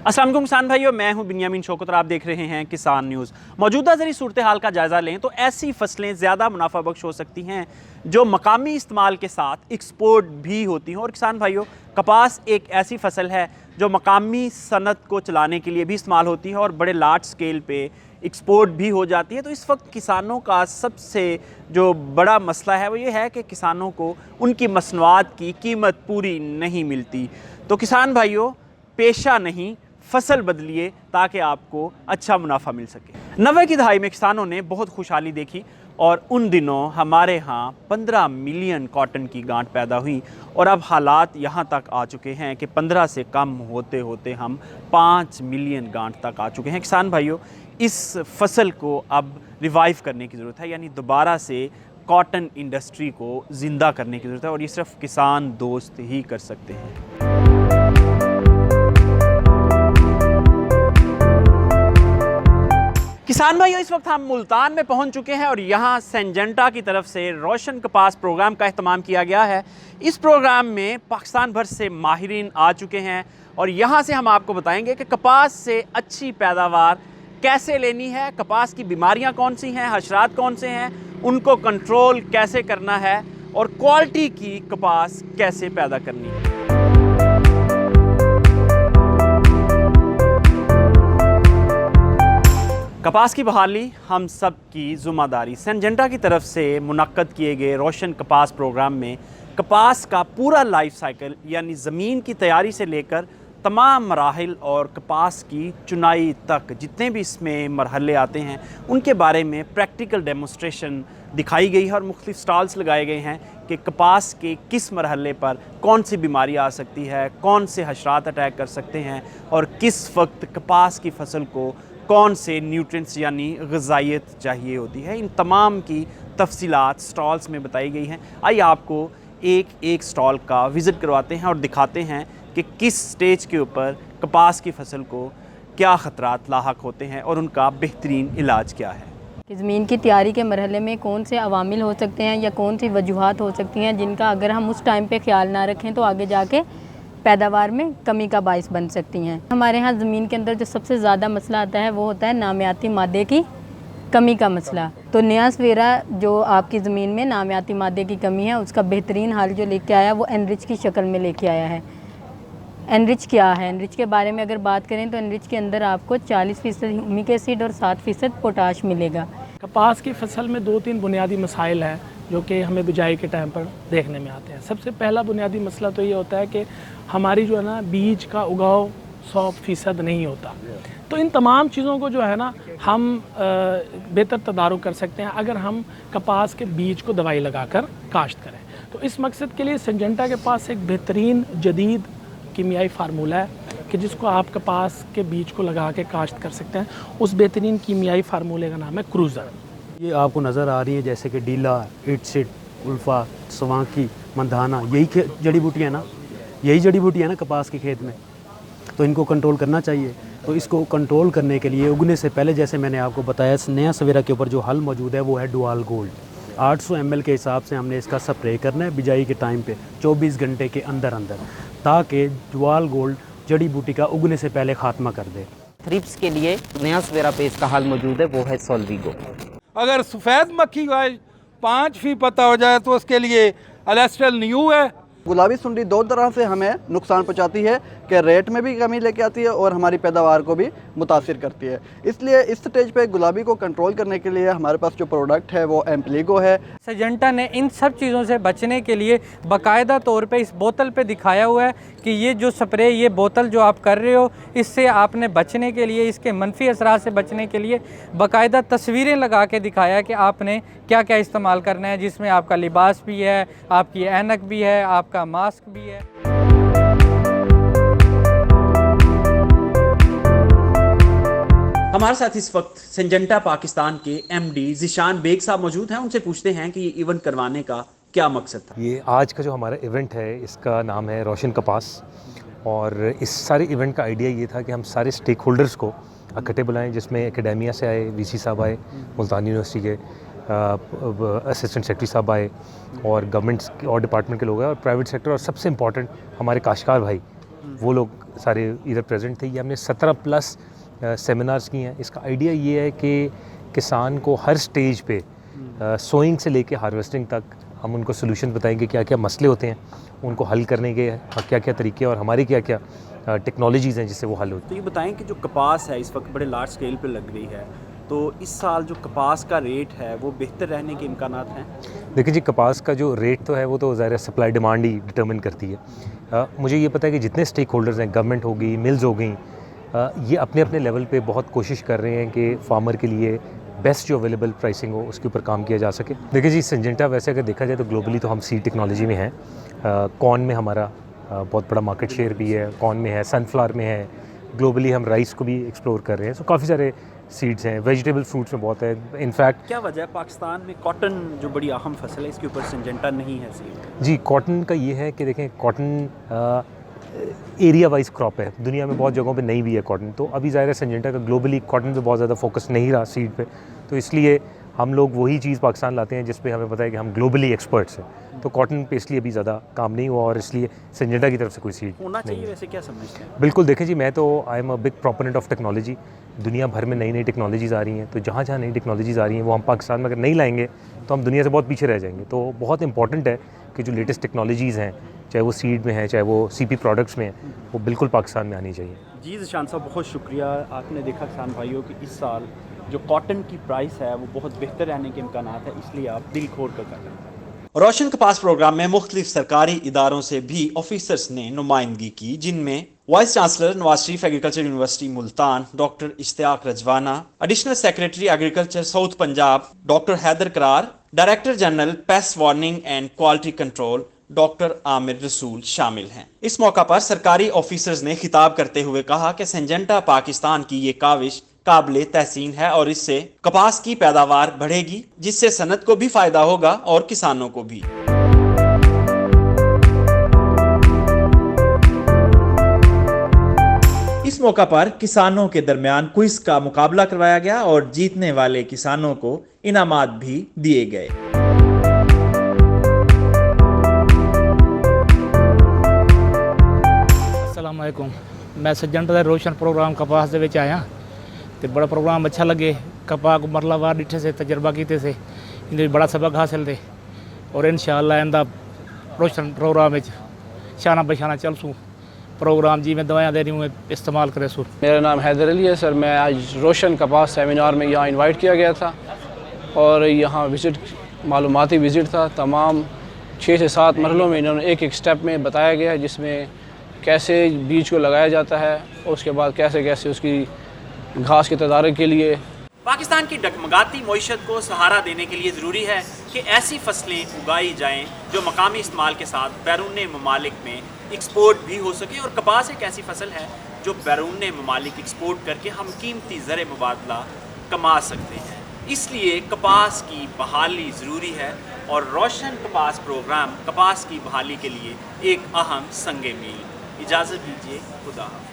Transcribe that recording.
अस्सलाम वालेकुम किसान भाइयों, मैं हूं बिन्यामीन शौकत और आप देख रहे हैं किसान न्यूज़। मौजूदा ज़री सूरत हाल का जायज़ा लें तो ऐसी फसलें ज़्यादा मुनाफा बख्श हो सकती हैं जो मकामी इस्तेमाल के साथ एक्सपोर्ट भी होती हैं। और किसान भाइयों, कपास एक ऐसी फसल है जो मकामी सनत को चलाने के लिए भी इस्तेमाल होती है और बड़े लार्ज स्केल पे एक्सपोर्ट भी हो जाती है। तो इस वक्त किसानों का सबसे जो बड़ा मसला है वो ये है कि किसानों को उनकी मसनूआत की कीमत पूरी नहीं मिलती। तो किसान भाइयों, पेशा नहीं फसल बदलिए ताकि आपको अच्छा मुनाफा मिल सके। 90 की दहाई में किसानों ने बहुत खुशहाली देखी और उन दिनों हमारे यहाँ 15 मिलियन कॉटन की गांठ पैदा हुई और अब हालात यहाँ तक आ चुके हैं कि 15 से कम होते होते हम 5 मिलियन गांठ तक आ चुके हैं। किसान भाइयों, इस फसल को अब रिवाइव करने की ज़रूरत है, यानी दोबारा से कॉटन इंडस्ट्री को ज़िंदा करने की ज़रूरत है और ये सिर्फ किसान दोस्त ही कर सकते हैं। किसान भाइयों, इस वक्त हम मुल्तान में पहुंच चुके हैं और यहाँ सिंजेंटा की तरफ से रोशन कपास प्रोग्राम का एहतमाम किया गया है। इस प्रोग्राम में पाकिस्तान भर से माहिरीन आ चुके हैं और यहाँ से हम आपको बताएंगे कि कपास से अच्छी पैदावार कैसे लेनी है, कपास की बीमारियाँ कौन सी हैं, हशरात कौन से हैं, उनको कंट्रोल कैसे करना है और क्वालिटी की कपास कैसे पैदा करनी है। कपास की बहाली हम सब की ज़िम्मेदारी। सिंजेंटा की तरफ से मुनक्कद किए गए रोशन कपास प्रोग्राम में कपास का पूरा लाइफ साइकिल यानी ज़मीन की तैयारी से लेकर तमाम मराहिल और कपास की चुनाई तक जितने भी इसमें मरहले आते हैं उनके बारे में प्रैक्टिकल डेमोन्स्ट्रेशन दिखाई गई है और मुख्तलिफ स्टॉल्स लगाए गए हैं कि कपास के किस मरहले पर कौन सी बीमारी आ सकती है, कौन से हशरात अटैक कर सकते हैं और किस वक्त कपास की फसल को कौन से न्यूट्रिएंट्स यानी ग़िज़ाइयत चाहिए होती है। इन तमाम की तफसीलात स्टॉल्स में बताई गई हैं। आइए आपको एक एक स्टॉल का विज़िट करवाते हैं और दिखाते हैं कि किस स्टेज के ऊपर कपास की फसल को क्या ख़तरात लाहक होते हैं और उनका बेहतरीन इलाज क्या है। कि ज़मीन की तैयारी के मरहले में कौन से अवामिल हो सकते हैं या कौन सी वजूहात हो सकती हैं जिनका अगर हम उस टाइम पे ख्याल ना रखें तो आगे जाके पैदावार में कमी का बाइस बन सकती हैं। हमारे यहाँ ज़मीन के अंदर जो सबसे ज़्यादा मसला आता है वो होता है नामियाती मादे की कमी का मसला। तो नया सवेरा जो आपकी ज़मीन में नामियाती मादे की कमी है उसका बेहतरीन हल जो लेके आया वो एनरिच की शक्ल में लेके आया है। एनरिच क्या है? एनरिच के बारे में अगर बात करें तो एनरिच के अंदर आपको 40% ह्यूमिक एसिड और 7% पोटाश मिलेगा। कपास की फसल में 2-3 बुनियादी मसाइल हैं जो कि हमें बिजाई के टाइम पर देखने में आते हैं। सबसे पहला बुनियादी मसला तो ये होता है कि हमारी जो है ना बीज का उगाव 100% नहीं होता। तो इन तमाम चीज़ों को जो है ना हम बेहतर तदारुक कर सकते हैं अगर हम कपास के बीज को दवाई लगाकर काश्त करें। तो इस मकसद के लिए सिंजेंटा के पास एक बेहतरीन जदीद कीमियाई फार्मूला है कि जिसको आप कपास के बीज को लगा के काश्त कर सकते हैं। उस बेहतरीन कीमियाई फार्मूले का नाम है क्रूज़र। ये आपको नज़र आ रही है जैसे कि डीला, इटसिट, उल्फा, सवांकी, मंधाना, यही जड़ी बूटियाँ ना, यही जड़ी बूटियाँ ना कपास के खेत में। तो इनको कंट्रोल करना चाहिए। तो इसको कंट्रोल करने के लिए उगने से पहले जैसे मैंने आपको बताया नया सवेरा के ऊपर जो हल मौजूद है वो है डुआल गोल्ड। 800 ml के हिसाब से हमने इसका स्प्रे करना है बिजाई के टाइम पे 24 घंटे के अंदर ताकि डुआल गोल्ड जड़ी बूटी का उगने से पहले खात्मा कर दे। थ्रिप्स के लिए नया सवेरा पे इसका हल मौजूद है, वो है सोल्विगो। अगर सफ़ेद मक्खी का 5% पता हो जाए तो उसके लिए अलेस्ट्रल न्यू है। गुलाबी सुंडी दो तरह से हमें नुकसान पहुंचाती है कि रेट में भी कमी लेके आती है और हमारी पैदावार को भी मुतासिर करती है। इसलिए इस स्टेज पे गुलाबी को कंट्रोल करने के लिए हमारे पास जो प्रोडक्ट है वो एम्प्लीगो है। सिंजेंटा ने इन सब चीज़ों से बचने के लिए बाकायदा तौर पे इस बोतल पे दिखाया हुआ है कि ये जो स्प्रे, ये बोतल जो आप कर रहे हो, इससे आपने बचने के लिए, इसके मनफी असरात से बचने के लिए बाकायदा तस्वीरें लगा के दिखाया कि आपने क्या क्या इस्तेमाल करना है, जिसमें आपका लिबास भी है, आपकी ऐनक भी है, आपका मास्क भी है। हमारे साथ इस वक्त सिंजेंटा पाकिस्तान के MD ज़ीशान बेग साहब मौजूद हैं। उनसे पूछते हैं कि ये इवेंट करवाने का क्या मकसद था। ये आज का जो हमारा इवेंट है इसका नाम है रोशन कपास और इस सारे इवेंट का आइडिया ये था कि हम सारे स्टेक होल्डर्स को इकट्ठे बुलाएं, जिसमें एकेडेमिया से आए, VC साहब आए, मुल्तान यूनिवर्सिटी के असिस्टेंट सेक्रेटरी साहब आए और गवर्नमेंट और डिपार्टमेंट के लोग आए और प्राइवेट सेक्टर और सबसे इम्पॉर्टेंट हमारे काश्तकार भाई वो लोग सारे इधर प्रेजेंट थे। ये हमने 17+ सेमिनार्स किए हैं। इसका आइडिया ये है कि किसान को हर स्टेज पे सोइंग से लेके हार्वेस्टिंग तक हम उनको सोल्यूशन बताएंगे, क्या क्या मसले होते हैं उनको हल करने के क्या क्या तरीके और हमारी क्या क्या टेक्नोलॉजीज़ हैं जिससे वो हल होती तो ये बताएं कि जो कपास है इस वक्त बड़े लार्ज स्केल पे लग रही है, तो इस साल जो कपास का रेट है वो बेहतर रहने के इम्कानात हैं? देखिए जी, कपास का जो रेट तो है वो तो ज़ाहिर सप्लाई डिमांड ही डिटर्मिन करती है। मुझे ये पता है कि जितने स्टेक होल्डर्स हैं, गवर्नमेंट होगी, मिल्स हो गई, ये अपने अपने लेवल पे बहुत कोशिश कर रहे हैं कि फार्मर के लिए बेस्ट जो अवेलेबल प्राइसिंग हो उसके ऊपर काम किया जा सके। देखिए जी, सिंजेंटा वैसे अगर देखा जाए तो ग्लोबली तो हम सीड टेक्नोलॉजी में हैं। कॉर्न में हमारा बहुत बड़ा मार्केट शेयर भी है, कॉर्न में है, सनफ्लावर में है। ग्लोबली हम राइस को भी एक्सप्लोर कर रहे हैं। सो काफ़ी सारे सीड्स हैं, वेजिटेबल फ्रूट्स में बहुत है। इनफैक्ट क्या वजह है पाकिस्तान में कॉटन जो बड़ी अहम फसल है इसके ऊपर सिंजेंटा नहीं है सीड? जी, कॉटन का ये है कि देखें, कॉटन एरिया वाइज क्रॉप है, दुनिया में बहुत जगहों पे नहीं भी है कॉटन। तो अभी ज़ाहिर है सिंजेंटा का ग्लोबली कॉटन पे बहुत ज़्यादा फोकस नहीं रहा सीड पे, तो इसलिए हम लोग वही चीज़ पाकिस्तान लाते हैं जिस पे हमें पता है कि हम ग्लोबली एक्सपर्ट्स हैं। तो कॉटन पे इसलिए अभी ज़्यादा काम नहीं हुआ और इसलिए सिंजेंटा की तरफ से कोई सीड होना चाहिए। नहीं है। वैसे क्या समझते हैं? बिल्कुल, देखें जी, मैं तो I am a big proponent of technology. दुनिया भर में नई नई टेक्नोलॉजीज़ आ रही हैं, तो जहाँ जहाँ नई टेक्नोलॉजीज़ आ रही हैं वो हम पाकिस्तान में अगर नहीं लाएंगे तो हम दुनिया से बहुत पीछे रह जाएंगे। तो बहुत इंपॉर्टेंट है कि जो लेटेस्ट टेक्नोलॉजीज़ हैं, चाहे वो सीड में है, चाहे वो सीपी प्रोडक्ट्स में है, वो बिल्कुल पाकिस्तान में आनी चाहिए। जी ज़ीशान साहब, बहुत शुक्रिया। आपने देखा किसान भाइयों कि इस साल जो कॉटन की प्राइस है वो बहुत बेहतर रहने के इम्कानात है, इसलिए आप दिल खोल कर कर रहे हैं। रोशन कपास प्रोग्राम में मुख्तलिफ सरकारी इदारों से भी ऑफिसर्स ने नुमाइंदगी की, जिनमें vice chancellor Nawaz Sharif agriculture university Multan doctor Ishtiaq Rajwana, additional secretary agriculture south Punjab doctor Haider Karar, director general pest warning and quality control doctor Aamir Rasool शामिल हैं। इस मौका पर सरकारी ऑफिसर्स ने खिताब करते हुए कहा कि सिंजेंटा पाकिस्तान की ये काविश काबिले तहसीन है और इससे कपास की पैदावार बढ़ेगी, जिससे सनत को भी फायदा होगा और किसानों को भी। इस मौका पर किसानों के दरमियान क्विज का मुकाबला करवाया गया और जीतने वाले किसानों को इनामात भी दिए गए। अस्सलाम वालेकुम, मैं सिंजेंटा दे रोशन प्रोग्राम कपास दे विच आया तो बड़ा प्रोग्राम अच्छा लगे। कपास को मरलावार डिठे से तजर्बा किए से इन बड़ा सबक हासिल थे और इंशाअल्लाह इंदा रोशन प्रोग्राम शाना बशाना चलसूँ प्रोग्राम जी मैं दवाइयाँ दे रही हूँ इस्तेमाल करे सू। मेरा नाम हैदर अली है सर। मैं आज रोशन कपास सेमिनार में यहाँ इनवाइट किया गया था और यहाँ विज़िट मालूमाती विज़िट था। तमाम 6 से 7 मरहलों में इन्होंने एक एक स्टेप में बताया गया, जिसमें कैसे बीज को लगाया जाता है और उसके बाद कैसे कैसे उसकी घास के तदारक के लिए। पाकिस्तान की डगमगाती मईशत को सहारा देने के लिए ज़रूरी है कि ऐसी फसलें उगाई जाएं जो मकामी इस्तेमाल के साथ बैरून ममालिक में एक्सपोर्ट भी हो सके। और कपास एक ऐसी फसल है जो बैरून ममालिक एक्सपोर्ट करके हम कीमती ज़र मुबादला कमा सकते हैं। इसलिए कपास की बहाली ज़रूरी है और रोशन कपास प्रोग्राम कपास की बहाली के लिए एक अहम संग मील। इजाज़त दीजिए, खुदा हाफ़िज़।